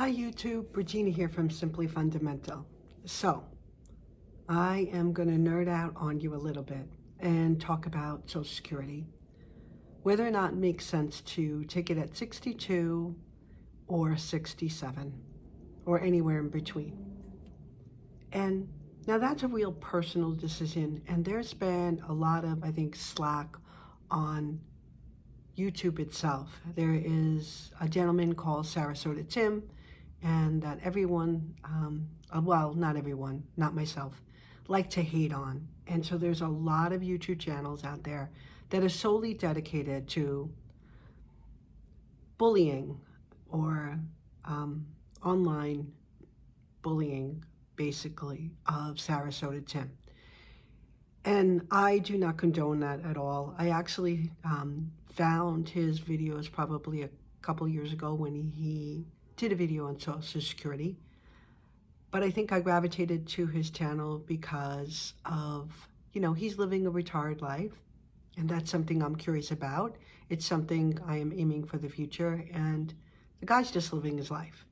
Hi YouTube, Regina here from Simply Fundamental. So, I am going to nerd out on you a little bit and talk about Social Security. Whether or not it makes sense to take it at 62 or 67 or anywhere in between. And now that's a real personal decision, and there's been a lot of, I think, slack on YouTube itself. There is a gentleman called Sarasota Tim, and that everyone, well, not everyone, not myself, like to hate on. And so there's a lot of YouTube channels out there that are solely dedicated to bullying or online bullying, basically, of Sarasota Tim. And I do not condone that at all. I actually found his videos probably a couple years ago when he did a video on Social Security. But I think I gravitated to his channel because of, he's living a retired life. And that's something I'm curious about. It's something I am aiming for the future. And the guy's just living his life.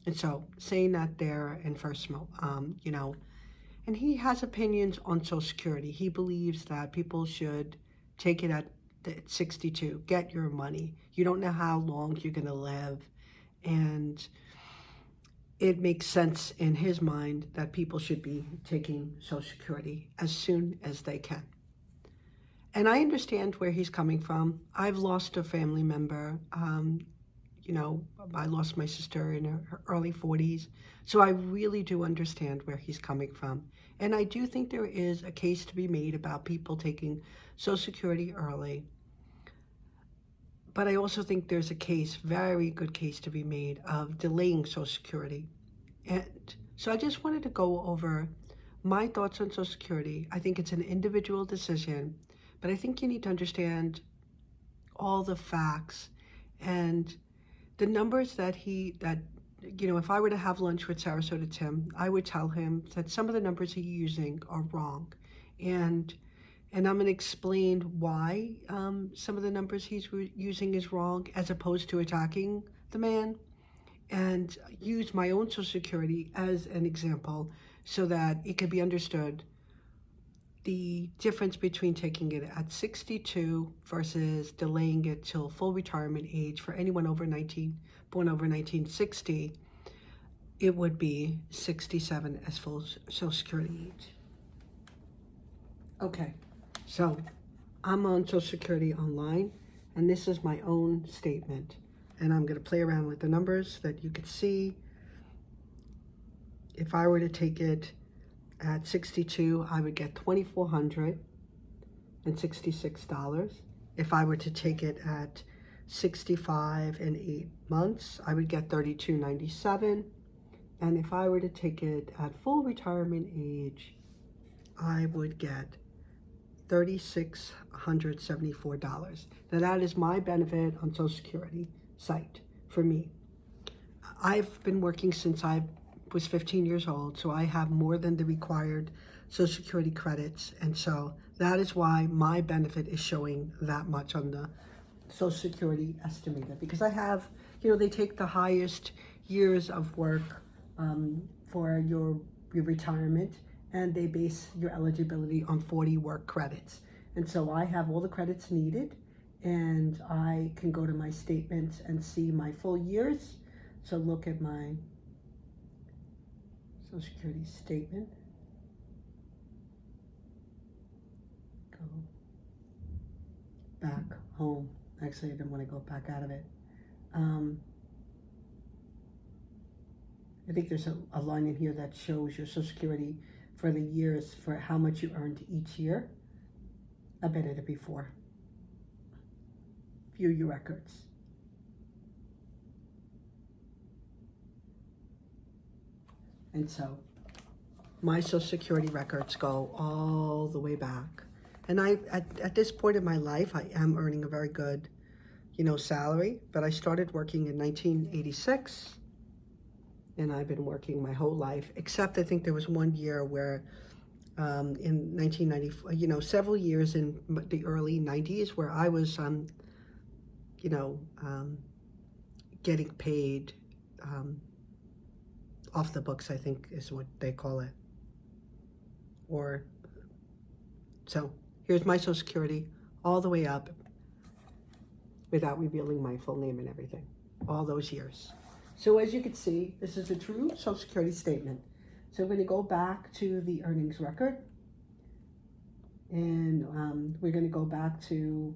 And so saying that there and first, and he has opinions on Social Security. He believes that people should take it at 62, get your money. You don't know how long you're going to live. And it makes sense in his mind that people should be taking Social Security as soon as they can. And I understand where he's coming from. I've lost a family member. I lost my sister in her early 40s. So I really do understand where he's coming from. And I do think there is a case to be made about people taking Social Security early. But I also think there's a case, very good case to be made of delaying Social Security. And so I just wanted to go over my thoughts on Social Security. I think it's an individual decision, but I think you need to understand all the facts and the numbers that if I were to have lunch with Sarasota Tim, I would tell him that some of the numbers he's using are wrong. And I'm going to explain why some of the numbers he's using is wrong, as opposed to attacking the man, and use my own Social Security as an example so that it can be understood the difference between taking it at 62 versus delaying it till full retirement age. For anyone born over 1960, it would be 67 as full Social Security age. Okay, so I'm on Social Security online, and this is my own statement. And I'm going to play around with the numbers that you could see. If I were to take it at 62, I would get $2,466. If I were to take it at 65 and 8 months, I would get $32.97. And if I were to take it at full retirement age, I would get $3,674. Now that is my benefit on Social Security site for me. I've been working since I was 15 years old, so I have more than the required Social Security credits, and so that is why my benefit is showing that much on the Social Security estimator, because I have, they take the highest years of work for your retirement, and they base your eligibility on 40 work credits. And so I have all the credits needed, and I can go to my statements and see my full years. So look at my Social Security statement. Go back home. Actually, I didn't want to go back out of it. I think there's a line in here that shows your Social Security for the years, for how much you earned each year. I've been in it before. View your records. And so my Social Security records go all the way back. And at this point in my life, I am earning a very good, salary. But I started working in 1986, and I've been working my whole life, except I think there was one year where in 1994, several years in the early 90s where I was, getting paid off the books, I think is what they call it. Or, so here's my Social Security all the way up without revealing my full name and everything, all those years. So as you can see, this is a true Social Security statement. So we're going to go back to the earnings record, and we're going to go back to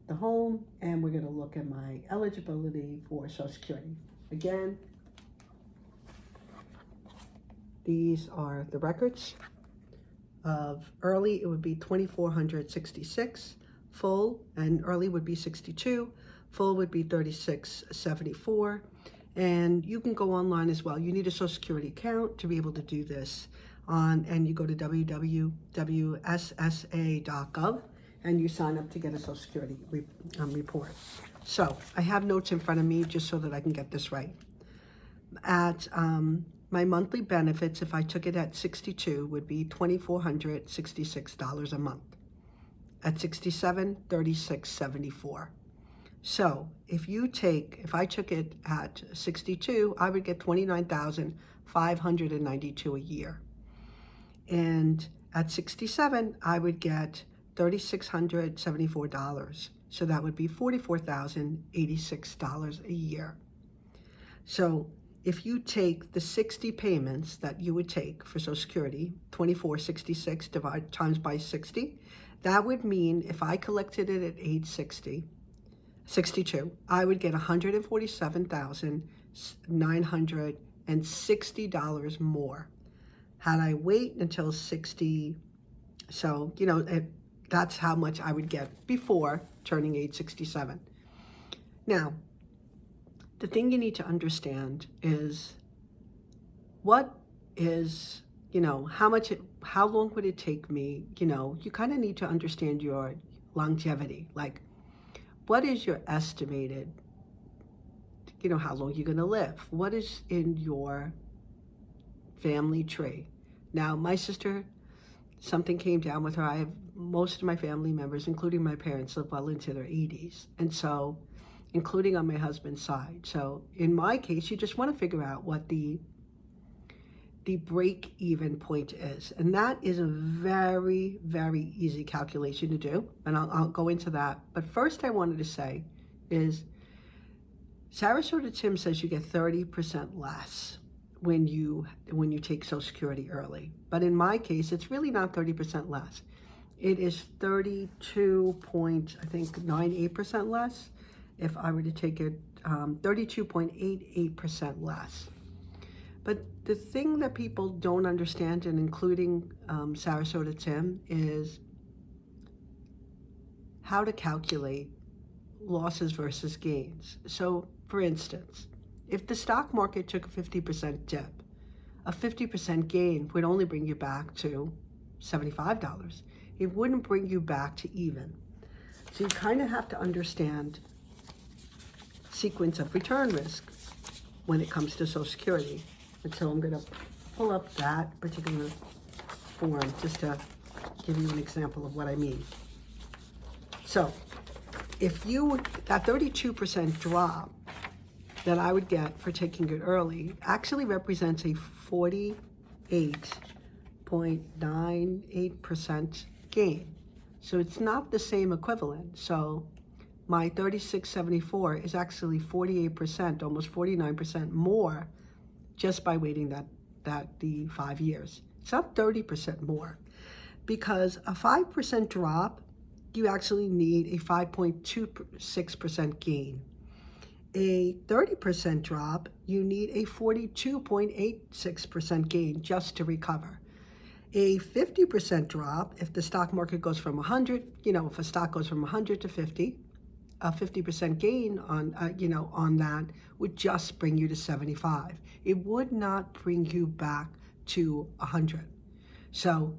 the home, and we're going to look at my eligibility for Social Security. Again, these are the records of early. It would be 2,466. Full and early would be 62. Full would be 3674. And you can go online as well. You need a Social Security account to be able to do this and you go to www.ssa.gov and you sign up to get a Social Security report. So I have notes in front of me just so that I can get this right. At my monthly benefits, if I took it at 62, would be $2,466 a month. At 67, $3674. So if I took it at 62, I would get $29,592 a year. And at 67, I would get $3,674. So that would be $44,086 a year. So if you take the 60 payments that you would take for Social Security, 2,466 times by 60, that would mean if I collected it at age 62, I would get $147,960 more. Had I wait until 60, so, that's how much I would get before turning age 67. Now, the thing you need to understand is what is, how long would it take me? You kind of need to understand your longevity. Like, what is your estimated, how long you're going to live? What is in your family tree? Now, my sister, something came down with her. I have most of my family members, including my parents, live well into their 80s. And so, including on my husband's side. So in my case, you just want to figure out what the break-even point is. And that is a very, very easy calculation to do. And I'll go into that. But first I wanted to say is Sarasota Tim says you get 30% less when you take Social Security early. But in my case, it's really not 30% less. It is 32.98% less. If I were to take it 32.88% less. But the thing that people don't understand, and including Sarasota Tim, is how to calculate losses versus gains. So, for instance, if the stock market took a 50% dip, a 50% gain would only bring you back to $75. It wouldn't bring you back to even. So you kind of have to understand sequence of return risk when it comes to Social Security. And so I'm going to pull up that particular form just to give you an example of what I mean. So if that 32% drop that I would get for taking it early actually represents a 48.98% gain. So it's not the same equivalent. So my 3674 is actually 48%, almost 49% more just by waiting the 5 years. It's not 30% more, because a 5% drop, you actually need a 5.26% gain. A 30% drop, you need a 42.86% gain just to recover. A 50% drop, if the stock market goes from 100, if a stock goes from 100 to 50, a 50% gain on that would just bring you to 75. It would not bring you back to 100. So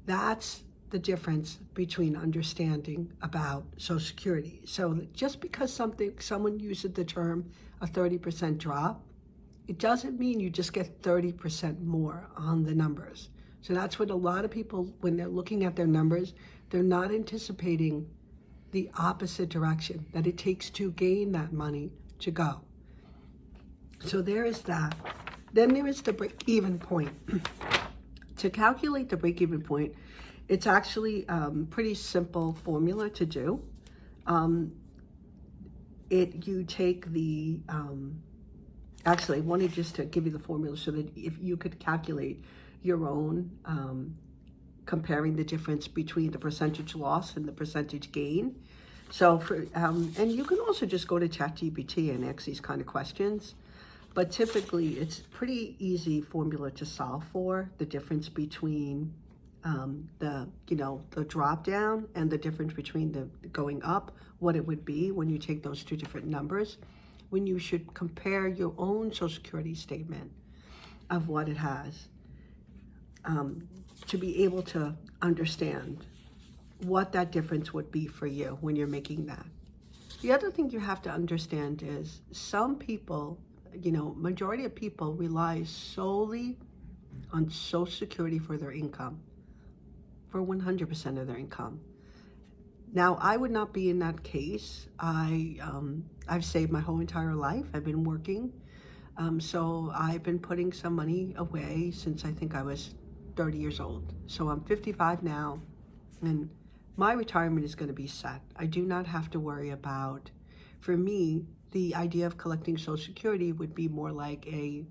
that's the difference between understanding about Social Security. So just because someone uses the term a 30% drop, it doesn't mean you just get 30% more on the numbers. So that's what a lot of people, when they're looking at their numbers, they're not anticipating the opposite direction that it takes to gain that money to go. So there is that. Then there is the break-even point. To calculate the break-even point, it's actually pretty simple formula to do. You take the, actually, I wanted just to give you the formula so that if you could calculate your own, comparing the difference between the percentage loss and the percentage gain. So and you can also just go to ChatGPT and ask these kind of questions. But typically, it's pretty easy formula to solve for the difference between the drop down and the difference between the going up, what it would be when you take those two different numbers, when you should compare your own Social Security statement of what it has, to be able to understand what that difference would be for you when you're making that. The other thing you have to understand is some people, majority of people rely solely on Social Security for their income, for 100% of their income. Now, I would not be in that case. I've saved my whole entire life. I've been working. So I've been putting some money away since I think I was 30 years old. So I'm 55 now, and my retirement is going to be set. I do not have to worry about, for me, the idea of collecting Social Security would be more like a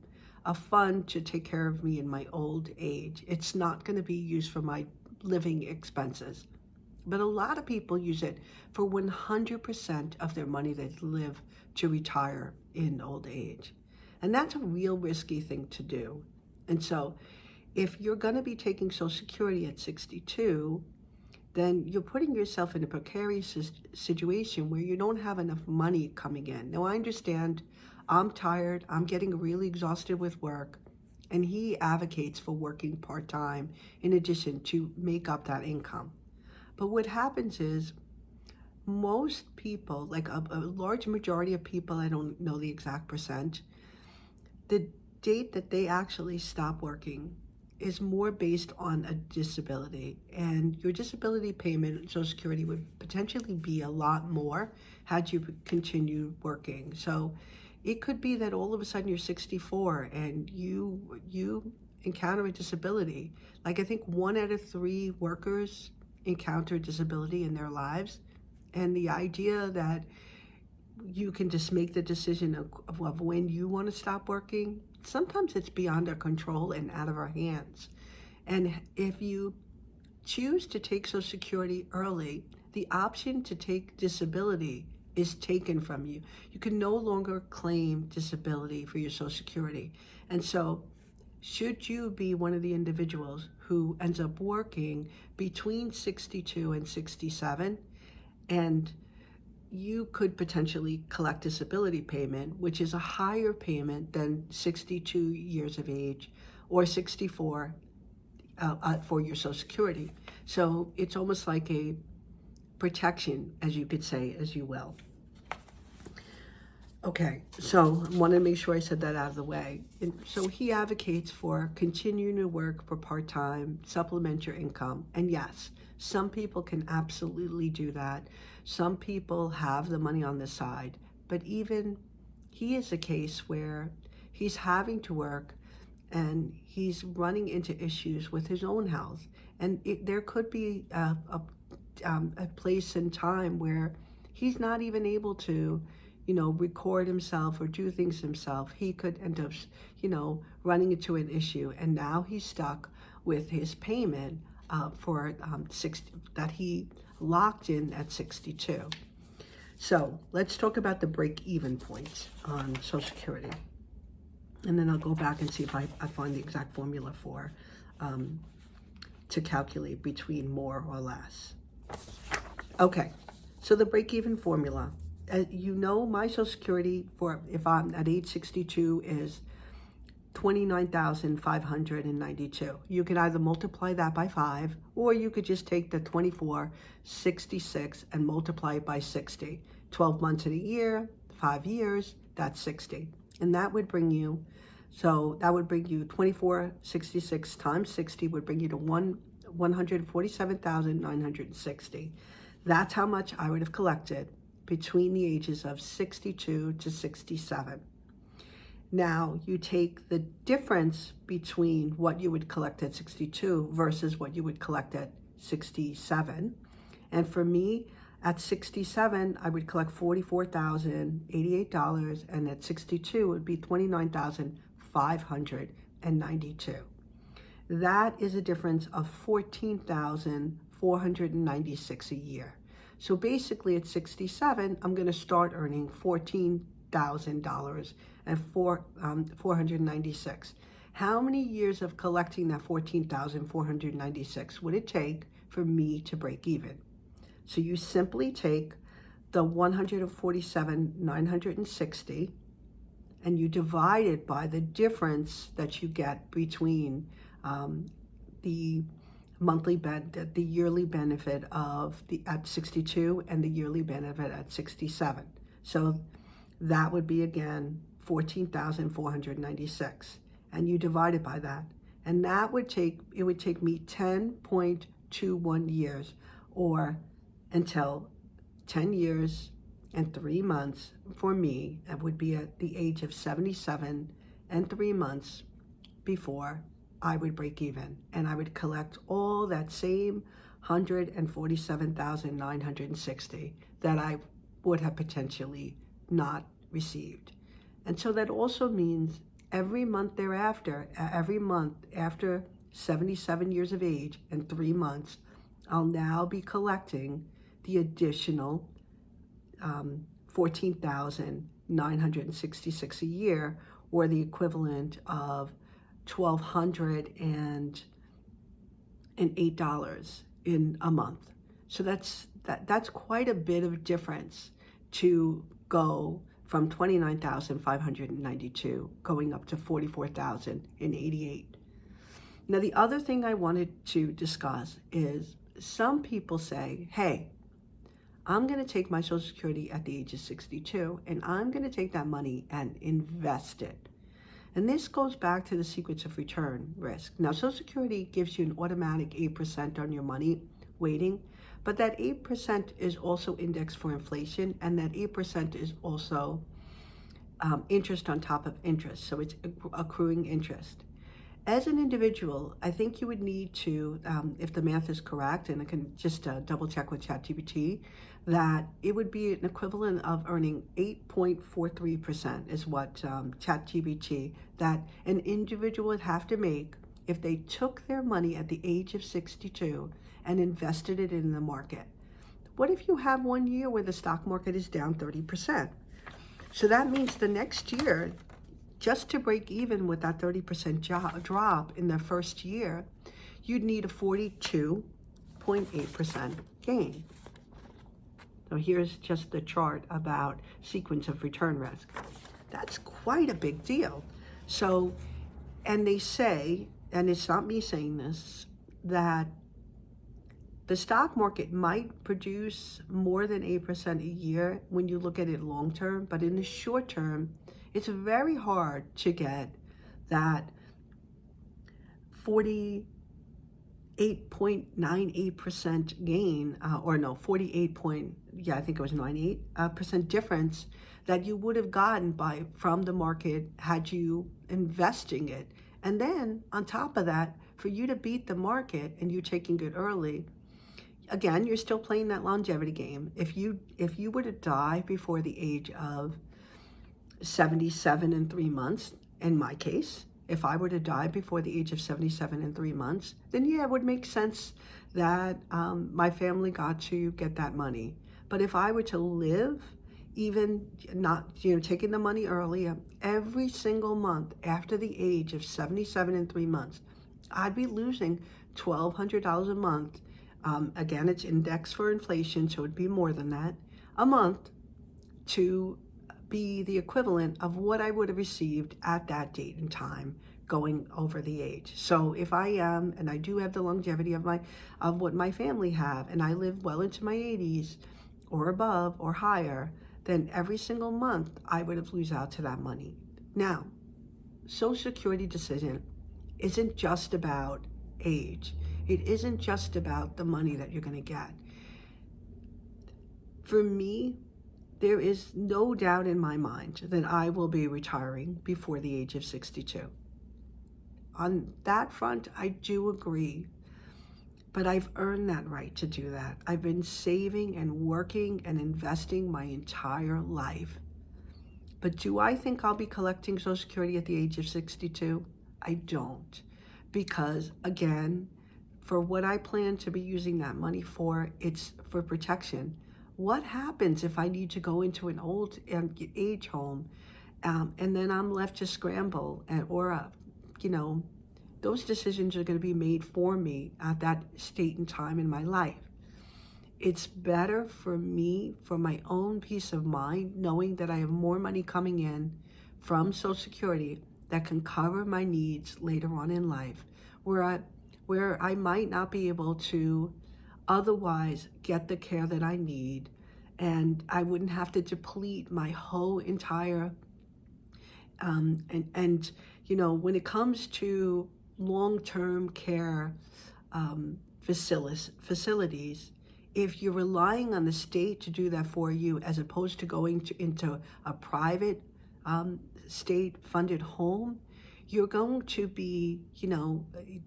fund to take care of me in my old age. It's not going to be used for my living expenses. But a lot of people use it for 100% of their money they live to retire in old age. And that's a real risky thing to do. And so if you're going to be taking Social Security at 62, then you're putting yourself in a precarious situation where you don't have enough money coming in. Now, I understand I'm tired, I'm getting really exhausted with work, and he advocates for working part-time in addition to make up that income. But what happens is most people, like a large majority of people, I don't know the exact percent, the date that they actually stop working is more based on a disability, and your disability payment, Social Security, would potentially be a lot more had you continued working. So it could be that all of a sudden you're 64 and you encounter a disability. Like, I think 1 out of 3 workers encounter disability in their lives, and the idea that you can just make the decision of when you want to stop working, sometimes it's beyond our control and out of our hands. And if you choose to take Social Security early, the option to take disability is taken from you. You can no longer claim disability for your Social Security. And so should you be one of the individuals who ends up working between 62 and 67, and you could potentially collect disability payment, which is a higher payment than 62 years of age or 64 for your Social Security. So it's almost like a protection, as you could say, as you will. Okay, so I want to make sure I said that out of the way. And so he advocates for continuing to work for part-time, supplement your income. And yes, some people can absolutely do that. Some people have the money on the side, but even he is a case where he's having to work and he's running into issues with his own health. And there could be a place and time where he's not even able to record himself or do things himself. He could end up, running into an issue, and now he's stuck with his payment for 60 that he locked in at 62. So let's talk about the break-even point on Social Security, and then I'll go back and see if I find the exact formula for to calculate between more or less. Okay, so the break-even formula. My Social Security for if I'm at age 62 is $29,592. You could either multiply that by 5, or you could just take the 2466 and multiply it by 60. 12 months in a year, 5 years, that's 60. And that would bring you, 2466 times 60 would bring you to 147,960. That's how much I would have collected between the ages of 62 to 67. Now you take the difference between what you would collect at 62 versus what you would collect at 67. And for me, at 67, I would collect $44,088, and at 62, it would be $29,592. That is a difference of $14,496 a year. So basically at 67, I'm going to start earning $14,000 and 496. How many years of collecting that 14,496 would it take for me to break even? So you simply take the 147,960 and you divide it by the difference that you get between the the yearly benefit at 62 and the yearly benefit at 67. So that would be, again, 14,496, and you divide it by that, and it would take me 10.21 years, or until 10 years and 3 months for me. It would be at the age of 77 and 3 months before I would break even, and I would collect all that same 147,960 that I would have potentially not received. And so that also means every month thereafter, every month after 77 years of age and 3 months, I'll now be collecting the additional 14,966 a year, or the equivalent of $1,208 in a month. So that's quite a bit of difference to go from 29,592 going up to 44,088. Now, the other thing I wanted to discuss is some people say, hey, I'm going to take my Social Security at the age of 62, and I'm going to take that money and invest it. And this goes back to the sequence of return risk. Now, Social Security gives you an automatic 8% on your money waiting, but that 8% is also indexed for inflation, and that 8% is also interest on top of interest, so it's accruing interest. As an individual, I think you would need to, if the math is correct, and I can just double check with ChatGPT, that it would be an equivalent of earning 8.43% is what ChatGPT, that an individual would have to make if they took their money at the age of 62 and invested it in the market. What if you have 1 year where the stock market is down 30%? So that means the next year, just to break even with that 30% drop in the first year, you'd need a 42.8% gain. So here's just the chart about sequence of return risk. That's quite a big deal. So, and they say, and it's not me saying this, that the stock market might produce more than 8% a year when you look at it long term, but in the short term, it's very hard to get that 48.98% gain, or no, 98% difference that you would have gotten from the market had you investing it. And then on top of that, for you to beat the market and you taking it early, again, you're still playing that longevity game. If you were to die before the age of 77 and 3 months, in my case, if I were to die before the age of 77 and 3 months, then yeah, it would make sense that my family got to get that money. But if I were to live, even not, taking the money earlier, every single month after the age of 77 and 3 months, I'd be losing $1,200 a month. Again, it's indexed for inflation, so it'd be more than that, a month, to be the equivalent of what I would have received at that date and time going over the age. So if I am, and I do have the longevity of what my family have, and I live well into my 80s or above or higher, then every single month I would have lose out to that money. Now, Social Security decision isn't just about age. It isn't just about the money that you're going to get. For me, there is no doubt in my mind that I will be retiring before the age of 62. On that front, I do agree, but I've earned that right to do that. I've been saving and working and investing my entire life. But do I think I'll be collecting Social Security at the age of 62? I don't. Because, again, for what I plan to be using that money for, it's for protection. What happens if I need to go into an old age home and then I'm left to scramble those decisions are going to be made for me at that state and time in my life. It's better for me, for my own peace of mind, knowing that I have more money coming in from Social Security that can cover my needs later on in life, where I might not be able to otherwise get the care that I need, and I wouldn't have to deplete my whole entire when it comes to long-term care facilities, if you're relying on the state to do that for you as opposed to going into a private state-funded home, you're going to be,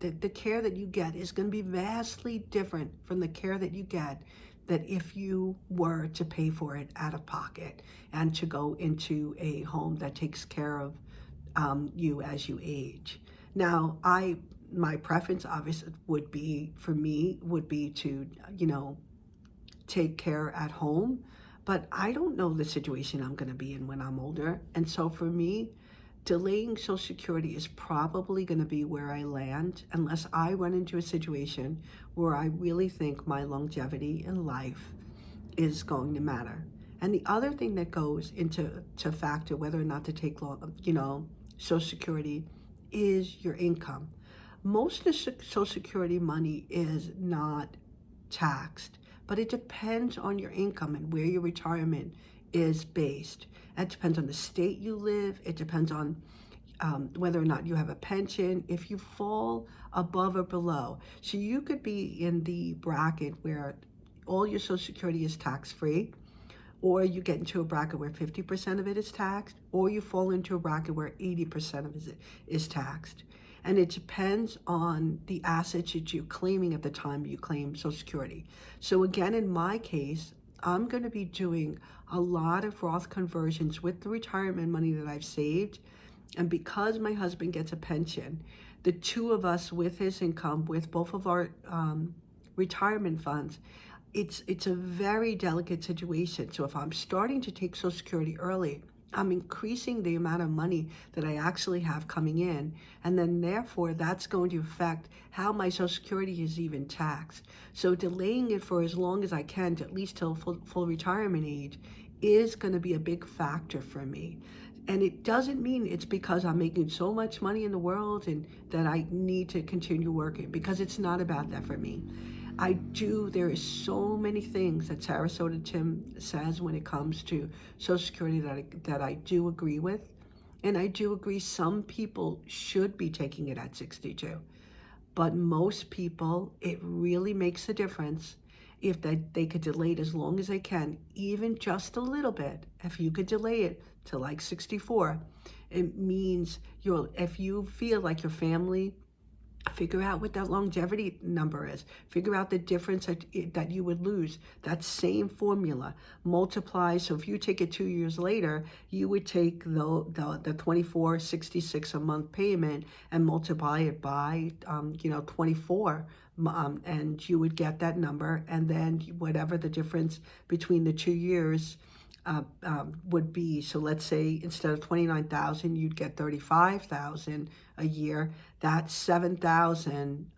the care that you get is going to be vastly different from the care that you get that if you were to pay for it out of pocket and to go into a home that takes care of you as you age. Now, my preference obviously would be to, take care at home, but I don't know the situation I'm going to be in when I'm older. And so for me, delaying Social Security is probably going to be where I land unless I run into a situation where I really think my longevity in life is going to matter. And the other thing that goes into factor whether or not to take Social Security is your income. Most of the Social Security money is not taxed, but it depends on your income and where your retirement is based. It depends on the state you live. It depends on whether or not you have a pension, if you fall above or below. So you could be in the bracket where all your Social Security is tax-free, or you get into a bracket where 50% of it is taxed, or you fall into a bracket where 80% of it is taxed. And it depends on the assets that you're claiming at the time you claim Social Security. So again, in my case, I'm going to be doing a lot of Roth conversions with the retirement money that I've saved. And because my husband gets a pension, the two of us with his income, with both of our retirement funds, it's a very delicate situation. So if I'm starting to take Social Security early, I'm increasing the amount of money that I actually have coming in, and then therefore that's going to affect how my Social Security is even taxed. So delaying it for as long as I can, to at least till full retirement age, is going to be a big factor for me. And it doesn't mean it's because I'm making so much money in the world and that I need to continue working, because it's not about that for me. There is so many things that Sarasota Tim says when it comes to Social Security that I do agree with. And I do agree some people should be taking it at 62. But most people, it really makes a difference if they could delay it as long as they can, even just a little bit. If you could delay it to like 64, it means if you feel like your family, figure out what that longevity number is. Figure out the difference that you would lose. That same formula, multiply. So if you take it 2 years later, you would take the $24.66 a month payment and multiply it by 24, and you would get that number. And then whatever the difference between the 2 years would be. So let's say instead of 29,000, you'd get 35,000 a year. That 7,000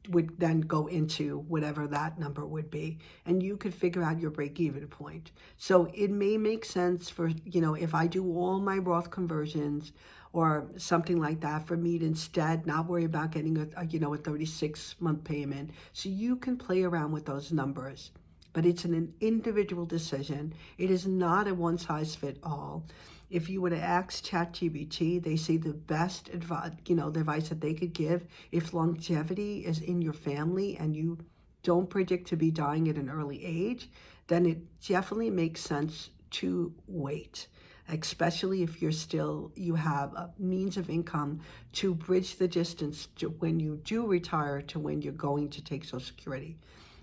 would then go into whatever that number would be, and you could figure out your break-even point. So it may make sense for if I do all my Roth conversions or something like that, for me to instead not worry about getting a 36-month payment. So you can play around with those numbers. But it's an individual decision. It is not a one-size-fits-all. If you were to ask ChatGPT, they say the best advice, the advice that they could give, if longevity is in your family and you don't predict to be dying at an early age, then it definitely makes sense to wait, especially if you have a means of income to bridge the distance to when you do retire to when you're going to take Social Security.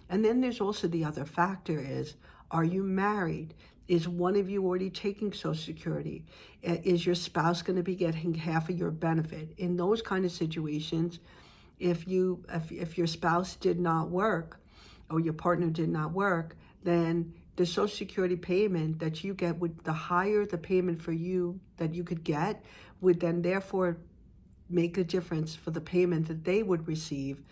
And then there's also the other factor is, are you married? Is one of you already taking Social Security? Is your spouse going to be getting half of your benefit? In those kind of situations, if your spouse did not work or your partner did not work, then the Social Security payment that you get the higher the payment for you that you could get would then therefore make a difference for the payment that they would receive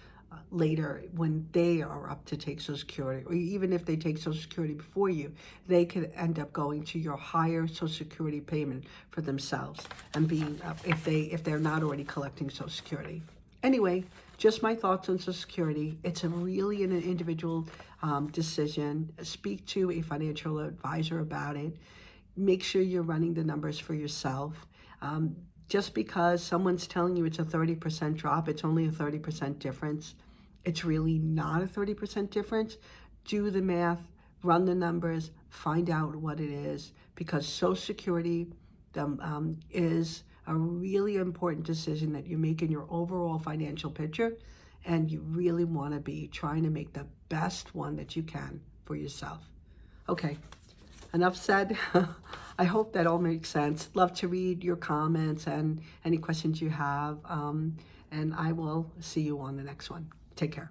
later when they are up to take Social Security, or even if they take Social Security before you, they could end up going to your higher Social Security payment for themselves and being if they're not already collecting Social Security. Anyway, just my thoughts on Social Security. It's really an individual decision. Speak to a financial advisor about it. Make sure you're running the numbers for yourself. Just because someone's telling you it's a 30% drop, it's only a 30% difference. It's really not a 30% difference. Do the math, run the numbers, find out what it is, because Social Security is a really important decision that you make in your overall financial picture, and you really want to be trying to make the best one that you can for yourself. Okay, enough said. I hope that all makes sense. Love to read your comments and any questions you have, and I will see you on the next one. Take care.